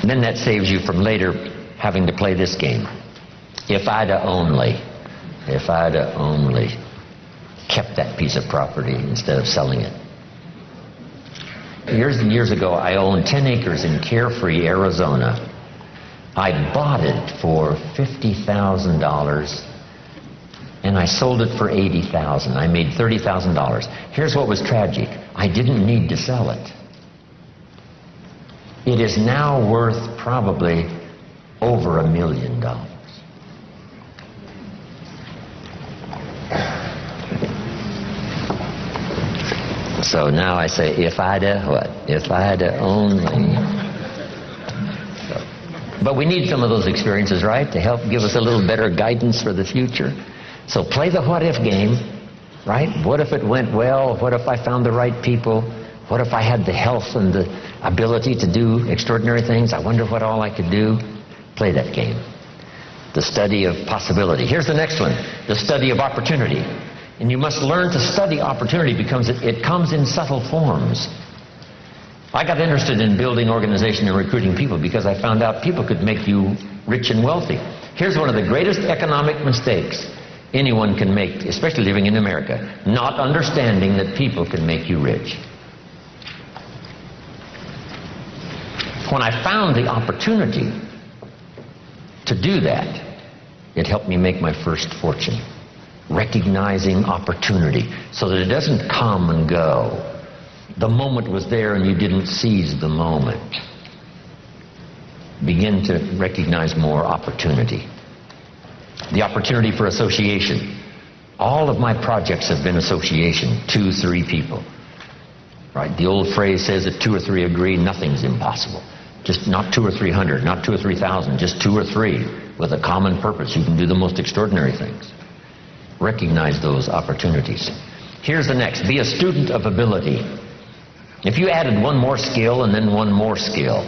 And then that saves you from later having to play this game. If I'd only kept that piece of property instead of selling it. Years and years ago, I owned 10 acres in Carefree, Arizona. I bought it for $50,000 and I sold it for $80,000. I made $30,000. Here's what was tragic. I didn't need to sell it. It is now worth probably over $1 million. So now I say, if I'd only. But we need some of those experiences, right, to help give us a little better guidance for the future. So play the what-if game, right? What if it went well? What if I found the right people? What if I had the health and the ability to do extraordinary things? I wonder what all I could do. Play that game. The study of possibility. Here's the next one, the study of opportunity. And you must learn to study opportunity because it comes in subtle forms. I got interested in building organization and recruiting people because I found out people could make you rich and wealthy. Here's one of the greatest economic mistakes anyone can make, especially living in America, not understanding that people can make you rich. When I found the opportunity to do that, it helped me make my first fortune. Recognizing opportunity so that it doesn't come and go. The moment was there and you didn't seize the moment. begin to recognize more opportunity. The opportunity for association. All of my projects have been association, 2, 3 people. Right? The old phrase says if 2 or 3 agree, nothing's impossible. Just not 2 or 300, not 2 or 3,000, just 2 or 3 with a common purpose. You can do the most extraordinary things. Recognize those opportunities. Here's the next. Be a student of ability. If you added one more skill and then one more skill.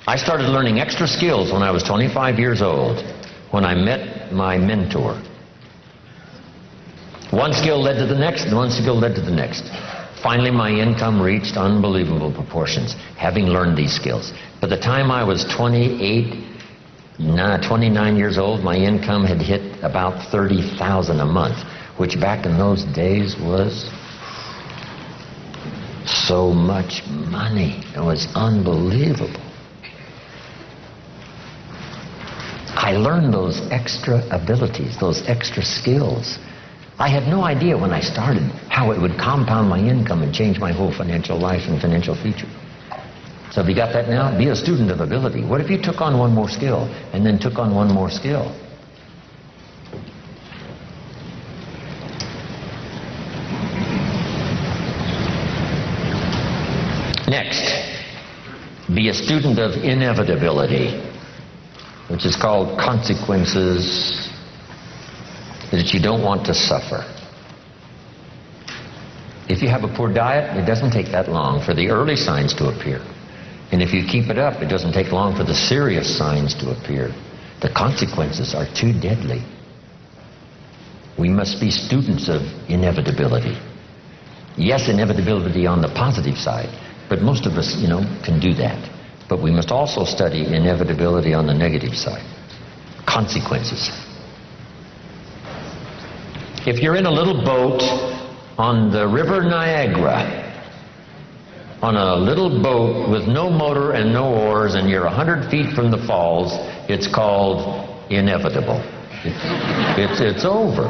I started learning extra skills when I was 25 years old, when I met my mentor. One skill led to the next, and one skill led to the next. Finally, my income reached unbelievable proportions, having learned these skills. By the time I was 29 years old, my income had hit about $30,000 a month, which back in those days was so much money. It was unbelievable. I learned those extra abilities, those extra skills. I had no idea when I started how it would compound my income and change my whole financial life and financial future. So have you got that now? Be a student of ability. What if you took on one more skill and then took on one more skill? Next, be a student of inevitability, which is called consequences that you don't want to suffer. If you have a poor diet, it doesn't take that long for the early signs to appear. And if you keep it up, it doesn't take long for the serious signs to appear. The consequences are too deadly. We must be students of inevitability. Yes, inevitability on the positive side, but most of us, can do that. But we must also study inevitability on the negative side. Consequences. If you're in a little boat on the River Niagara, on a little boat with no motor and no oars, and you're 100 feet from the falls, it's called inevitable. It's over.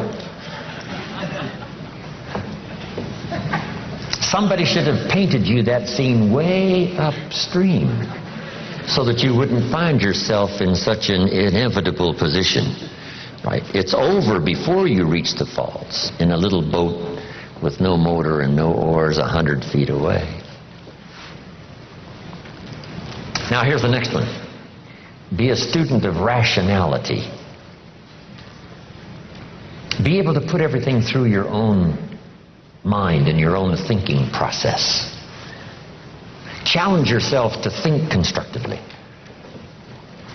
Somebody should have painted you that scene way upstream so that you wouldn't find yourself in such an inevitable position. Right? It's over before you reach the falls in a little boat with no motor and no oars 100 feet away. Now here's the next one. Be a student of rationality. Be able to put everything through your own mind and your own thinking process. Challenge yourself to think constructively.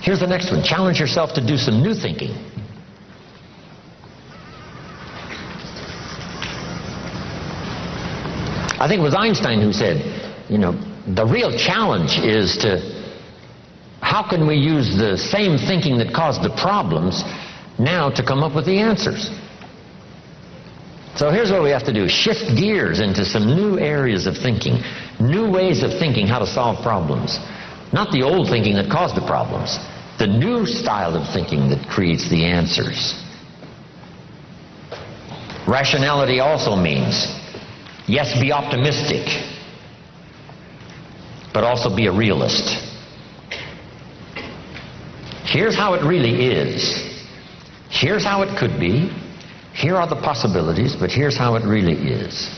Here's the next one. Challenge yourself to do some new thinking. I think it was Einstein who said, the real challenge is how can we use the same thinking that caused the problems now to come up with the answers? So here's what we have to do. Shift gears into some new areas of thinking, new ways of thinking how to solve problems. Not the old thinking that caused the problems, the new style of thinking that creates the answers. Rationality also means, yes, be optimistic, but also be a realist. Here's how it really is. Here's how it could be. Here are the possibilities, but here's how it really is.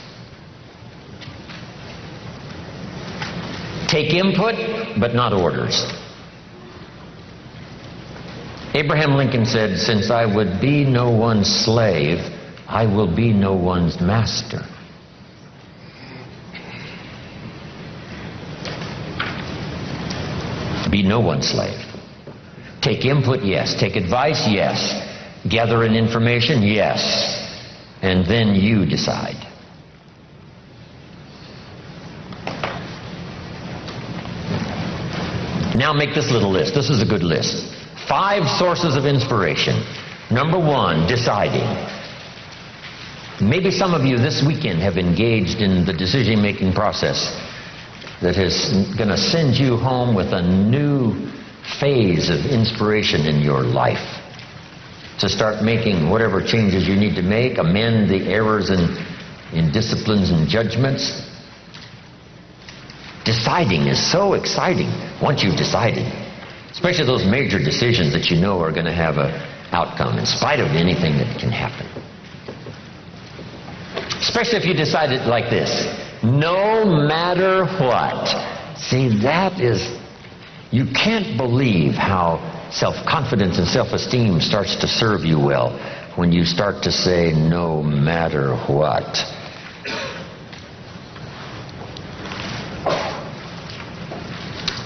Take input, but not orders. Abraham Lincoln said, "Since I would be no one's slave, I will be no one's master." Be no one's slave. Take input, yes. Take advice, yes. Gather in information, yes. And then you decide. Now make this little list. This is a good list. 5 sources of inspiration. Number 1, deciding. Maybe some of you this weekend have engaged in the decision-making process that is going to send you home with a new phase of inspiration in your life. To start making whatever changes you need to make, amend the errors in disciplines and judgments. Deciding is so exciting once you've decided. Especially those major decisions that you know are going to have an outcome in spite of anything that can happen. Especially if you decide it like this. No matter what. See, that is, you can't believe how self-confidence and self-esteem starts to serve you well when you start to say, no matter what.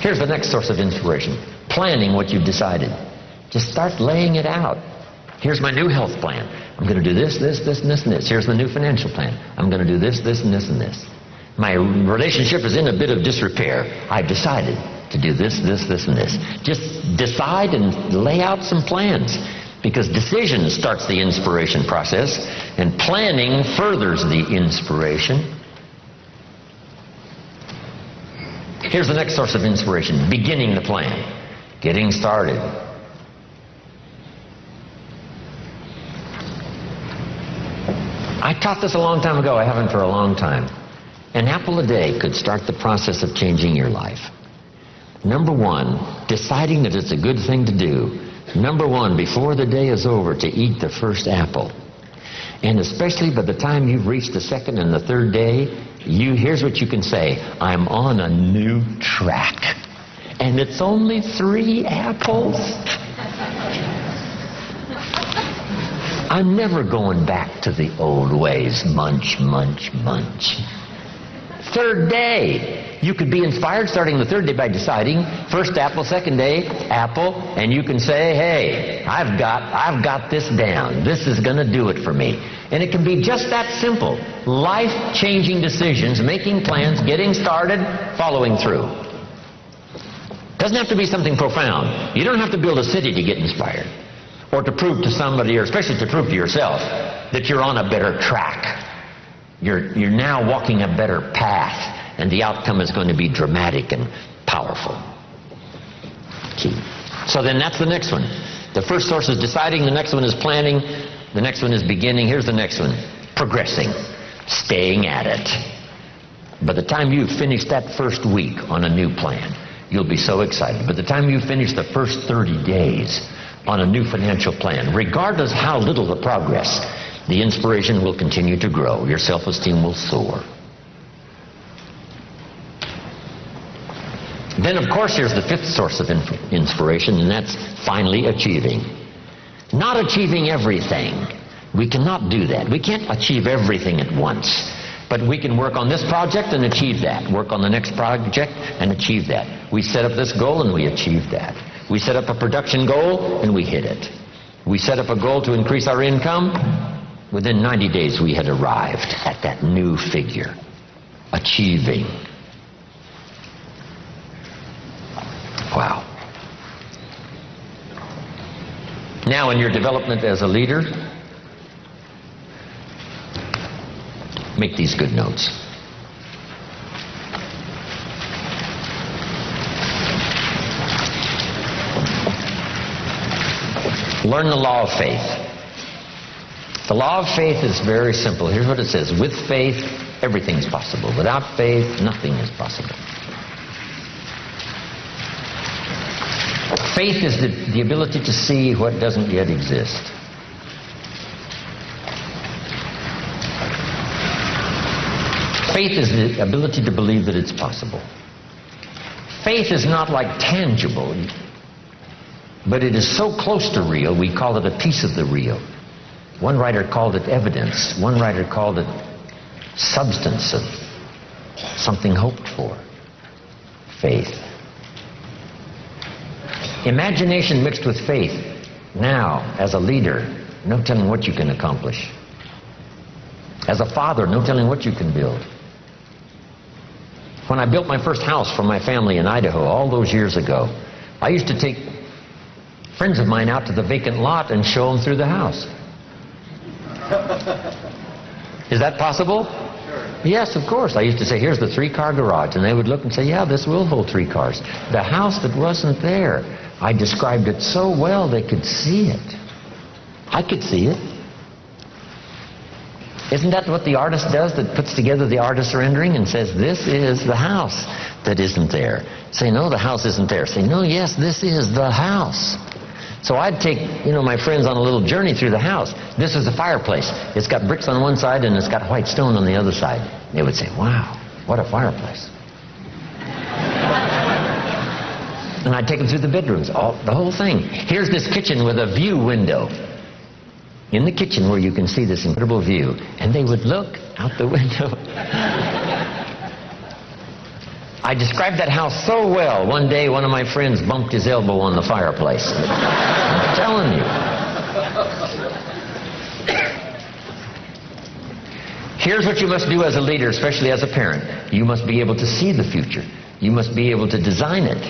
Here's the next source of inspiration. Planning what you've decided. Just start laying it out. Here's my new health plan. I'm going to do this, this, this, and this, and this. Here's the new financial plan. I'm going to do this, this, and this, and this. My relationship is in a bit of disrepair. I've decided to do this, this, this, and this. Just decide and lay out some plans. Because decision starts the inspiration process, and planning furthers the inspiration. Here's the next source of inspiration. Beginning the plan. Getting started. I taught this a long time ago. I haven't for a long time. An apple a day could start the process of changing your life. Number one, deciding that it's a good thing to do. Number one, before the day is over, to eat the first apple. And especially by the time you've reached the second and the third day, here's what you can say. I'm on a new track. And it's only 3 apples. I'm never going back to the old ways. Munch, munch, munch. Third day, you could be inspired starting the third day by deciding first apple, second day apple, and you can say, hey, I've got this down. This is going to do it for me. And it can be just that simple. Life-changing decisions, making plans, getting started, following through. Doesn't have to be something profound. You don't have to build a city to get inspired, or to prove to somebody, or especially to prove to yourself, that you're on a better track. You're now walking a better path, and the outcome is going to be dramatic and powerful. Key. So then that's the next one. The first source is deciding, the next one is planning, the next one is beginning. Here's the next one. Progressing. Staying at it. By the time you've finished that first week on a new plan, you'll be so excited. By the time you finish the first 30 days on a new financial plan, regardless how little the progress, the inspiration will continue to grow. Your self-esteem will soar. Then, of course, here's the fifth source of inspiration, and that's finally achieving. Not achieving everything. We cannot do that. We can't achieve everything at once. But we can work on this project and achieve that. Work on the next project and achieve that. We set up this goal and we achieve that. We set up a production goal and we hit it. We set up a goal to increase our income. Within 90 days we had arrived at that new figure. Achieving. Wow. Now in your development as a leader, make these good notes. Learn the law of faith. The law of faith is very simple. Here's what it says. With faith, everything's possible. Without faith, nothing is possible. Faith is the ability to see what doesn't yet exist. Faith is the ability to believe that it's possible. Faith is not like tangible, but it is so close to real, we call it a piece of the real. One writer called it evidence. One writer called it substance of something hoped for. Faith. Imagination mixed with faith. Now, as a leader, no telling what you can accomplish. As a father, no telling what you can build. When I built my first house for my family in Idaho all those years ago, I used to take friends of mine out to the vacant lot and show them through the house. Is that possible? Sure. Yes, of course. I used to say, here's the 3-car garage. And they would look and say, yeah, this will hold 3 cars. The house that wasn't there, I described it so well they could see it. I could see it. Isn't that what the artist does, that puts together the artist's rendering and says, this is the house that isn't there. Say, no, the house isn't there. Say, no, yes, this is the house. So I'd take, my friends on a little journey through the house. This is the fireplace. It's got bricks on one side and it's got white stone on the other side. They would say, wow, what a fireplace. And I'd take them through the bedrooms, the whole thing. Here's this kitchen with a view window. In the kitchen where you can see this incredible view. And they would look out the window. I described that house so well. One day, one of my friends bumped his elbow on the fireplace. I'm telling you. Here's what you must do as a leader, especially as a parent. You must be able to see the future. You must be able to design it.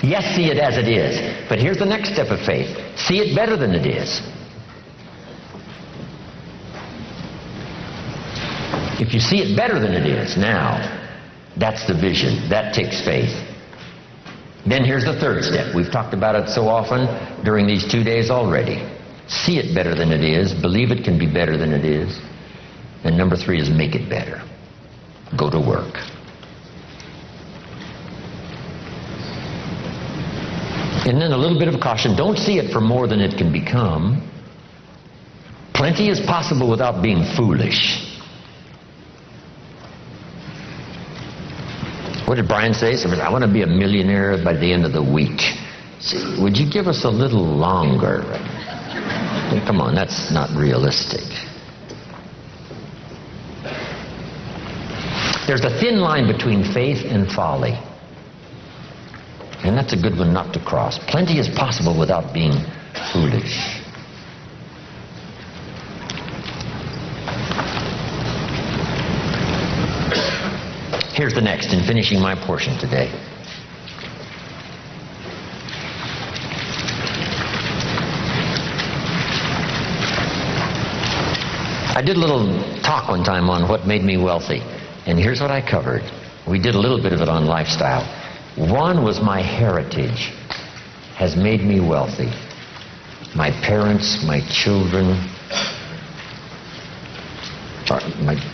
Yes, see it as it is. But here's the next step of faith. See it better than it is. If you see it better than it is now, that's the vision. That takes faith. Then here's the third step. We've talked about it so often during these 2 days already. See it better than it is. Believe it can be better than it is. And number 3 is make it better. Go to work. And then a little bit of caution. Don't see it for more than it can become. Plenty is possible without being foolish. What did Brian say? Somebody said, I want to be a millionaire by the end of the week. See, would you give us a little longer? Come on, that's not realistic. There's a thin line between faith and folly. And that's a good one not to cross. Plenty is possible without being foolish. Here's the next in finishing my portion today. I did a little talk one time on what made me wealthy. And here's what I covered. We did a little bit of it on lifestyle. One was my heritage has made me wealthy. My parents, my children,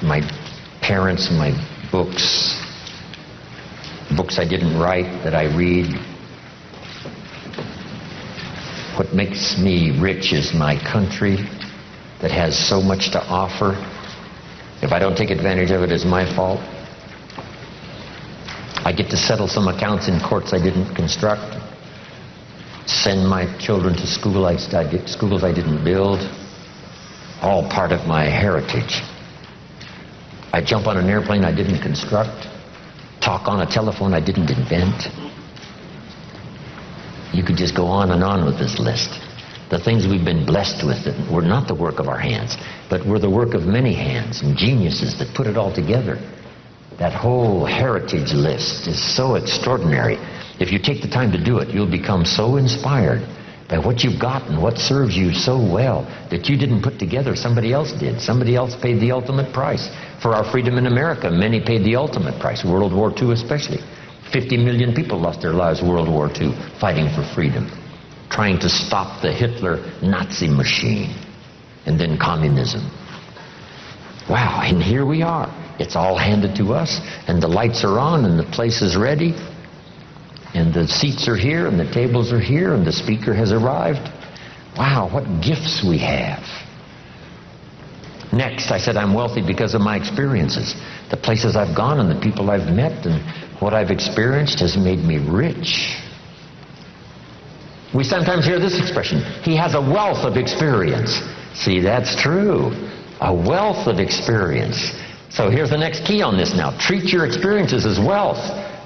my parents, my books I didn't write that I read. What makes me rich is my country that has so much to offer. If I don't take advantage of it, it's my fault. I get to settle some accounts in courts I didn't construct, send my children to schools I didn't build, all part of my heritage. I jump on an airplane I didn't construct, talk on a telephone I didn't invent. You could just go on and on with this list. The things we've been blessed with that were not the work of our hands, but were the work of many hands and geniuses that put it all together. That whole heritage list is so extraordinary. If you take the time to do it, you'll become so inspired by what you've got and what serves you so well that you didn't put together, somebody else did. Somebody else paid the ultimate price. For our freedom in America, many paid the ultimate price, World War II especially. 50 million people lost their lives World War II fighting for freedom, trying to stop the Hitler Nazi machine and then communism. Wow, and here we are. It's all handed to us, and the lights are on, and the place is ready, and the seats are here, and the tables are here, and the speaker has arrived. Wow, what gifts we have. Next, I said I'm wealthy because of my experiences. The places I've gone and the people I've met and what I've experienced has made me rich. We sometimes hear this expression, he has a wealth of experience. See, that's true. A wealth of experience. So here's the next key on this now. Treat your experiences as wealth.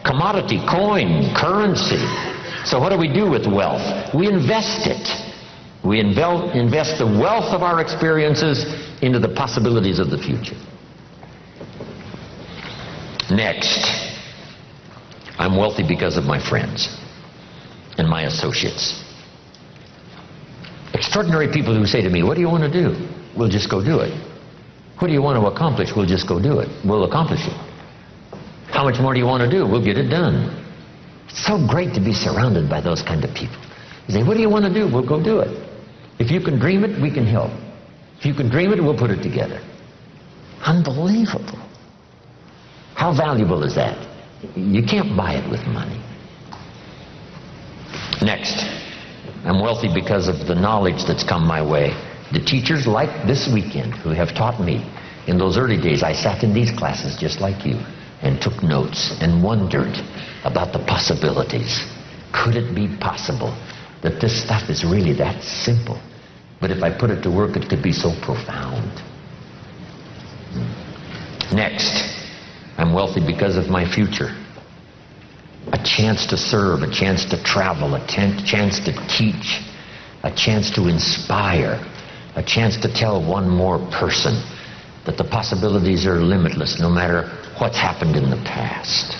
Commodity, coin, currency. So what do we do with wealth? We invest it. We invest the wealth of our experiences into the possibilities of the future. Next, I'm wealthy because of my friends and my associates. Extraordinary people who say to me, what do you want to do? We'll just go do it. What do you want to accomplish? We'll just go do it. We'll accomplish it. How much more do you want to do? We'll get it done. It's so great to be surrounded by those kind of people. You say, what do you want to do? We'll go do it. If you can dream it, we can help. If you can dream it, we'll put it together. Unbelievable. How valuable is that? You can't buy it with money. Next, I'm wealthy because of the knowledge that's come my way. The teachers like this weekend who have taught me. In those early days, I sat in these classes just like you and took notes and wondered about the possibilities. Could it be possible that this stuff is really that simple? But if I put it to work, it could be so profound. Next, I'm wealthy because of my future. A chance to serve, a chance to travel, a chance to teach, a chance to inspire, a chance to tell one more person that the possibilities are limitless no matter what's happened in the past.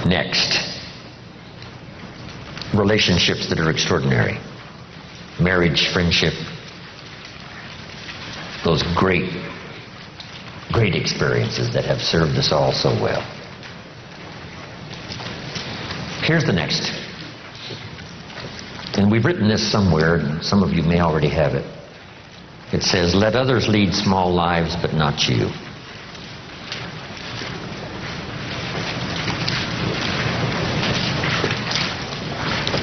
Next, relationships that are extraordinary. Marriage, friendship, those great experiences that have served us all so well. Here's the next. And we've written this somewhere, and some of you may already have it. It says, let others lead small lives, but not you.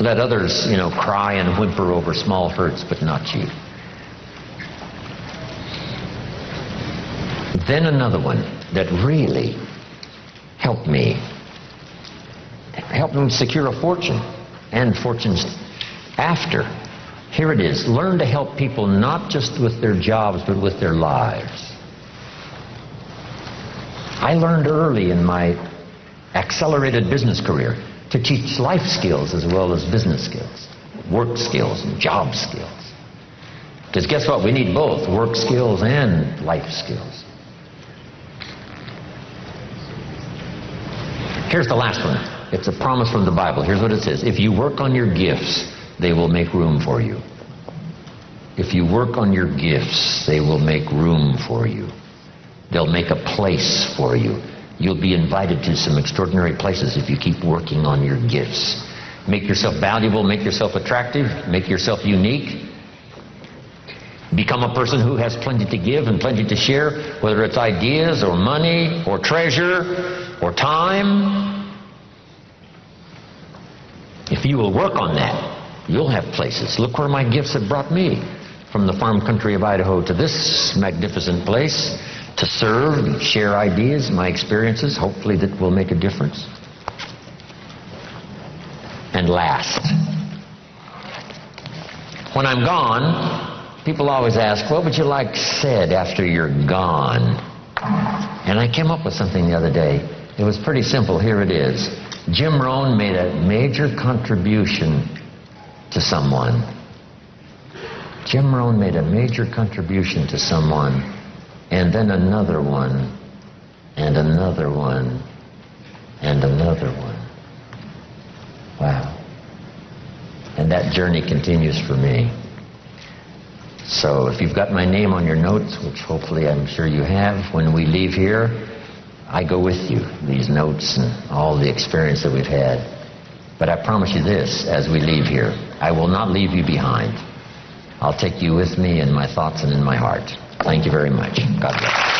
Let others, cry and whimper over small hurts, but not you. Then another one that really helped me secure a fortune and fortunes after. Here it is. Learn to help people not just with their jobs, but with their lives. I learned early in my accelerated business career to teach life skills as well as business skills, work skills and job skills. Because guess what? We need both work skills and life skills. Here's the last one. It's a promise from the Bible. Here's what it says. If you work on your gifts, they will make room for you. If you work on your gifts, they will make room for you. They'll make a place for you. You'll be invited to some extraordinary places if you keep working on your gifts. Make yourself valuable, make yourself attractive, make yourself unique. Become a person who has plenty to give and plenty to share, whether it's ideas or money or treasure or time. If you will work on that, you'll have places. Look where my gifts have brought me. From the farm country of Idaho to this magnificent place to serve and share ideas, my experiences, hopefully that will make a difference. And last, when I'm gone, people always ask, what would you like said after you're gone? And I came up with something the other day. It was pretty simple. Here it is. Jim Rohn made a major contribution to someone. Jim Rohn made a major contribution to someone, and then another one, and another one, and another one. Wow. And that journey continues for me. So if you've got my name on your notes, which hopefully I'm sure you have, when we leave here, I go with you, these notes and all the experience that we've had. But I promise you this, as we leave here, I will not leave you behind. I'll take you with me in my thoughts and in my heart. Thank you very much. God bless.